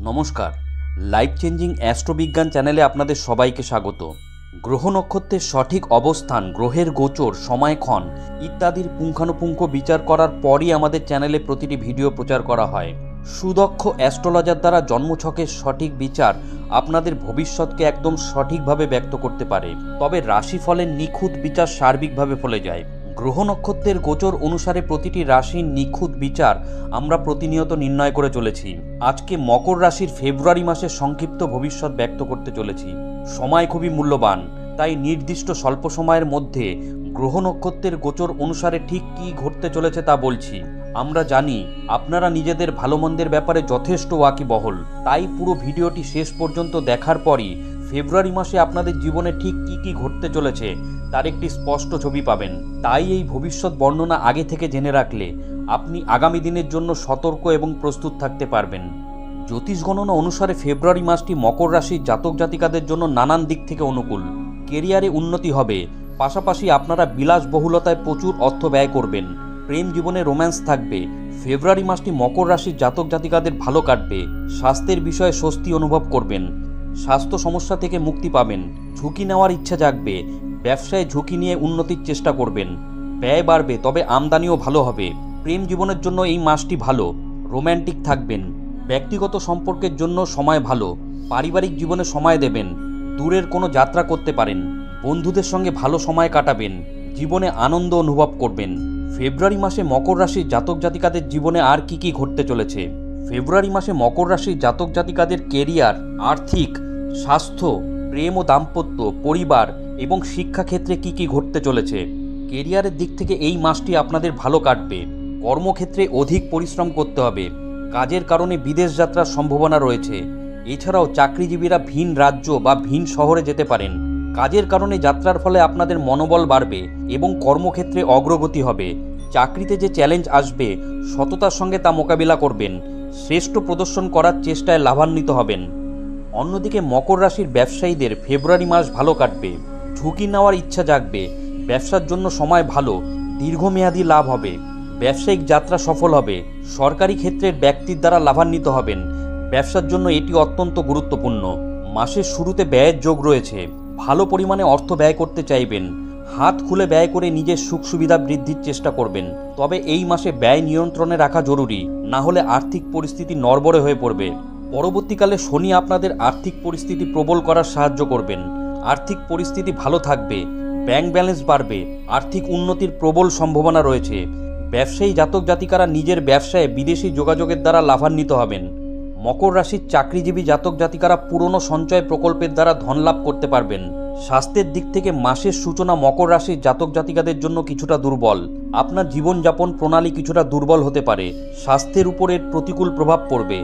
নমস্কার, life changing অ্যাস্ট্রোবিজ্ঞান চ্যানেলে আপনাদের সবাইকে স্বাগত। গ্রহ নক্ষত্রের সঠিক অবস্থান, গ্রহের গোচর, সময়ক্ষণ ইত্যাদির পুঙ্খানুপুঙ্খ বিচার করার পরই আমাদের চ্যানেলে প্রতিটি ভিডিও প্রচার করা হয়। সুদক্ষ অ্যাস্ট্রোলজার দ্বারা জন্মছকের সঠিক বিচার আপনাদের ভবিষ্যৎকে একদম সঠিকভাবে ব্যক্ত করতে পারে, তবে রাশিফলের নিখুঁত বিচার সার্বিকভাবে ফলে যায়। গ্রহ নক্ষত্রের গোচর অনুসারে প্রতিটি রাশির নিখুঁত বিচার আমরা প্রতিনিয়ত নির্ণয় করে চলেছি। আজকে মকর রাশির ফেব্রুয়ারি মাসের সংক্ষিপ্ত ভবিষ্যৎ ব্যক্ত করতে চলেছি। সময় খুবই মূল্যবান, তাই নির্দিষ্ট স্বল্প সময়ের মধ্যে গ্রহ নক্ষত্রের গোচর অনুসারে ঠিক কী ঘটতে চলেছে তা বলছি। আমরা জানি আপনারা নিজেদের ভালো মন্দের ব্যাপারে যথেষ্ট ওয়াকিবহল, তাই পুরো ভিডিওটি শেষ পর্যন্ত দেখার পরই ফেব্রুয়ারি মাসে আপনাদের জীবনে ঠিক কী কী ঘটতে চলেছে তার একটি স্পষ্ট ছবি পাবেন। তাই এই ভবিষ্যৎ বর্ণনা আগে থেকে জেনে রাখলে আপনি আগামী দিনের জন্য সতর্ক এবং প্রস্তুত থাকতে পারবেন। জ্যোতিষ গণনা অনুসারে ফেব্রুয়ারি মাসটি মকর রাশির জাতক জাতিকাদের জন্য নানান দিক থেকে অনুকূল। কেরিয়ারে উন্নতি হবে, পাশাপাশি আপনারা বিলাসবহুলতায় প্রচুর অর্থ ব্যয় করবেন। প্রেম জীবনে রোম্যান্স থাকবে। ফেব্রুয়ারি মাসটি মকর রাশির জাতক জাতিকাদের ভালো কাটবে। স্বাস্থ্যের বিষয়ে স্বস্তি অনুভব করবেন। স্বাস্থ্য সমস্যা থেকে মুক্তি পাবেন। ঝুঁকি নেওয়ার ইচ্ছা জাগবে। ব্যবসায় ঝুঁকি নিয়ে উন্নতির চেষ্টা করবেন। ব্যয় বাড়বে, তবে আমদানিও ভালো হবে। প্রেম জীবনের জন্য এই মাসটি ভালো। রোম্যান্টিক থাকবেন। ব্যক্তিগত সম্পর্কের জন্য সময় ভালো। পারিবারিক জীবনে সময় দেবেন। দূরের কোনো যাত্রা করতে পারেন। বন্ধুদের সঙ্গে ভালো সময় কাটাবেন। জীবনে আনন্দ অনুভব করবেন। ফেব্রুয়ারি মাসে মকর রাশির জাতক জাতিকাদের জীবনে আর কি কি ঘটতে চলেছে। ফেব্রুয়ারি মাসে মকর রাশির জাতক জাতিকাদের কেরিয়ার, আর্থিক, স্বাস্থ্য, প্রেম ও দাম্পত্য, পরিবার এবং শিক্ষাক্ষেত্রে কি কি ঘটতে চলেছে। কেরিয়ারের দিক থেকে এই মাসটি আপনাদের ভালো কাটবে। কর্মক্ষেত্রে অধিক পরিশ্রম করতে হবে। কাজের কারণে বিদেশ যাত্রার সম্ভাবনা রয়েছে। এছাড়াও চাকরিজীবীরা ভিন রাজ্য বা ভিন শহরে যেতে পারেন। কাজের কারণে যাত্রার ফলে আপনাদের মনোবল বাড়বে এবং কর্মক্ষেত্রে অগ্রগতি হবে। চাকরিতে যে চ্যালেঞ্জ আসবে, সততার সঙ্গে তা মোকাবিলা করবেন। শ্রেষ্ঠ প্রদর্শন করার চেষ্টায় লাভান্বিত হবেন। অন্যদিকে মকর রাশির ব্যবসায়ীদের ফেব্রুয়ারি মাস ভালো কাটবে। ঝুঁকি নেওয়ার ইচ্ছা জাগবে। ব্যবসার জন্য সময় ভালো। দীর্ঘমেয়াদী লাভ হবে। ব্যবসায়িক যাত্রা সফল হবে। সরকারি ক্ষেত্রের ব্যক্তির দ্বারা লাভান্বিত হবেন। ব্যবসার জন্য এটি অত্যন্ত গুরুত্বপূর্ণ। মাসের শুরুতে ব্যয়ের যোগ রয়েছে। ভালো পরিমাণে অর্থ ব্যয় করতে চাইবেন। হাত খুলে ব্যয় করে নিজের সুখ সুবিধা বৃদ্ধির চেষ্টা করবেন। তবে এই মাসে ব্যয় নিয়ন্ত্রণে রাখা জরুরি, না হলে আর্থিক পরিস্থিতি নড়বড়ে হয়ে পড়বে। পরবর্তীকালে শনি আপনাদের আর্থিক পরিস্থিতি প্রবল করার সাহায্য করবেন। আর্থিক পরিস্থিতি ভালো থাকবে। ব্যাংক ব্যালেন্স বাড়বে। আর্থিক উন্নতির প্রবল সম্ভাবনা রয়েছে। ব্যবসায়ী জাতক জাতিকারা নিজের ব্যবসায় বিদেশি যোগাযোগের দ্বারা লাভান্বিত হবেন। মকর রাশির চাকরিজীবী জাতক জাতিকারা পুরনো সঞ্চয় প্রকল্পের দ্বারা ধন লাভ করতে পারবেন। স্বাস্থ্যের দিক থেকে মাসের সূচনা মকর রাশির জাতক জাতিকাদের জন্য কিছুটা দুর্বল। আপনার জীবনযাপন প্রণালী কিছুটা দুর্বল হতে পারে। স্বাস্থ্যের উপর এর প্রতিকূল প্রভাব পড়বে।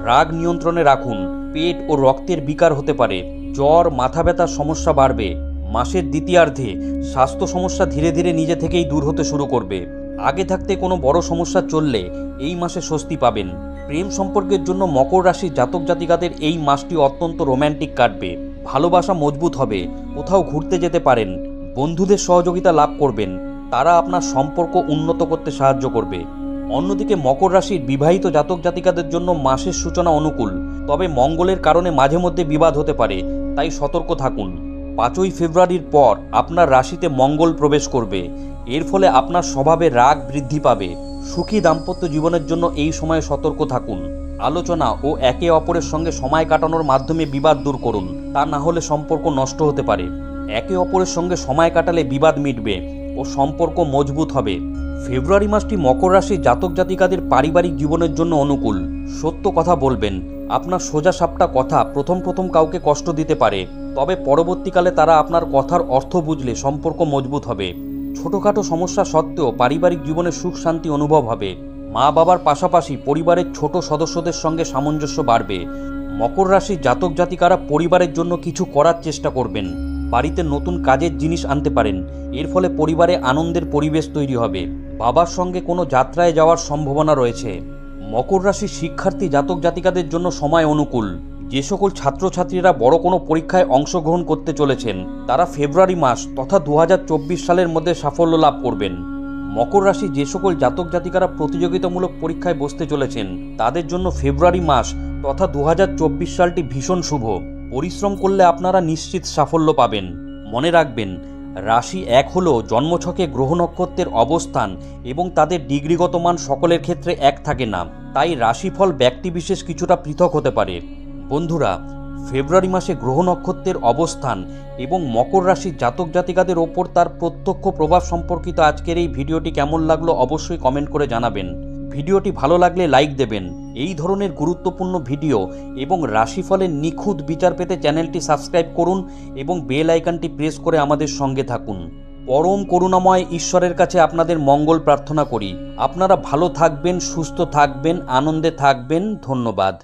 রাগ নিয়ন্ত্রণে রাখুন। পেট ও রক্তের বিকার হতে পারে। জ্বর, মাথা ব্যথার সমস্যা বাড়বে। মাসের দ্বিতীয়ার্ধে স্বাস্থ্য সমস্যা ধীরে ধীরে নিজে থেকেই দূর হতে শুরু করবে। আগে থাকতে কোনো বড় সমস্যা চললে এই মাসে স্বস্তি পাবেন। প্রেম সম্পর্কের জন্য মকর রাশির জাতক জাতিকাদের এই মাসটি অত্যন্ত রোম্যান্টিক কাটবে। ভালোবাসা মজবুত হবে। কোথাও ঘুরতে যেতে পারেন। বন্ধুদের সহযোগিতা লাভ করবেন। তারা আপনার সম্পর্ক উন্নত করতে সাহায্য করবে। অন্যদিকে মকর রাশির বিবাহিত জাতক জাতিকাদের জন্য মাসের সূচনা অনুকূল, তবে মঙ্গলের কারণে মাঝে মধ্যে বিবাদ হতে পারে, তাই সতর্ক থাকুন। 5ই ফেব্রুয়ারির পর আপনার রাশিতে মঙ্গল প্রবেশ করবে। এর ফলে আপনার স্বভাবে রাগ বৃদ্ধি পাবে। সুখী দাম্পত্য জীবনের জন্য এই সময়ে সতর্ক থাকুন। আলোচনা ও একে অপরের সঙ্গে সময় কাটানোর মাধ্যমে বিবাদ দূর করুন, তা না হলে সম্পর্ক নষ্ট হতে পারে। একে অপরের সঙ্গে সময় কাটালে বিবাদ মিটবে ও সম্পর্ক মজবুত হবে। ফেব্রুয়ারি মাসটি মকর রাশির জাতক জাতিকাদের পারিবারিক জীবনের জন্য অনুকূল। সত্য কথা বলবেন। আপনার সোজা সাপটা কথা প্রথম কাউকে কষ্ট দিতে পারে, তবে পরবর্তীকালে তারা আপনার কথার অর্থ বুঝলে সম্পর্ক মজবুত হবে। ছোটোখাটো সমস্যা সত্ত্বেও পারিবারিক জীবনে সুখ শান্তি অনুভব হবে। মা বাবার পাশাপাশি পরিবারের ছোট সদস্যদের সঙ্গে সামঞ্জস্য বাড়বে। মকর রাশির জাতক জাতিকারা পরিবারের জন্য কিছু করার চেষ্টা করবেন। বাড়িতে নতুন কাজের জিনিস আনতে পারেন। এর ফলে পরিবারে আনন্দের পরিবেশ তৈরি হবে। বাবার সঙ্গে কোনো যাত্রায় যাওয়ার সম্ভাবনা রয়েছে। মকর রাশির শিক্ষার্থী জাতক জাতিকাদের জন্য সময় অনুকূল। যে সকল ছাত্রছাত্রীরা বড় কোনো পরীক্ষায় অংশগ্রহণ করতে চলেছেন, তারা ফেব্রুয়ারি মাস তথা 2024 সালের মধ্যে সাফল্য লাভ করবেন। মকর রাশি যে সকল জাতক জাতিকারা প্রতিযোগিতামূলক পরীক্ষায় বসতে চলেছেন, তাদের জন্য ফেব্রুয়ারি মাস তথা 2024 সালটি ভীষণ শুভ। পরিশ্রম করলে আপনারা নিশ্চিত সাফল্য পাবেন। মনে রাখবেন, রাশি 1 হলো জন্মছকে গ্রহ নক্ষত্রের অবস্থান এবং তাদের ডিগ্রিগত মান সকলের ক্ষেত্রে এক থাকে না, তাই রাশিফল ব্যক্তিবিশেষ কিছুটা পৃথক হতে পারে। বন্ধুরা, ফেব্রুয়ারি মাসে গ্রহ নক্ষত্রের অবস্থান এবং মকর রাশির জাতক জাতিকাদের ওপর তার প্রত্যক্ষ প্রভাব সম্পর্কিত আজকের এই ভিডিওটি কেমন লাগলো অবশ্যই কমেন্ট করে জানাবেন। ভিডিওটি ভালো লাগলে লাইক দেবেন। এই ধরনের গুরুত্বপূর্ণ ভিডিও এবং রাশিফলের নিখুঁত বিচার পেতে চ্যানেলটি সাবস্ক্রাইব করুন এবং বেল আইকনটি প্রেস করে আমাদের সঙ্গে থাকুন। পরম করুণাময় ঈশ্বরের কাছে আপনাদের মঙ্গল প্রার্থনা করি। আপনারা ভালো থাকবেন, সুস্থ থাকবেন, আনন্দে থাকবেন। ধন্যবাদ।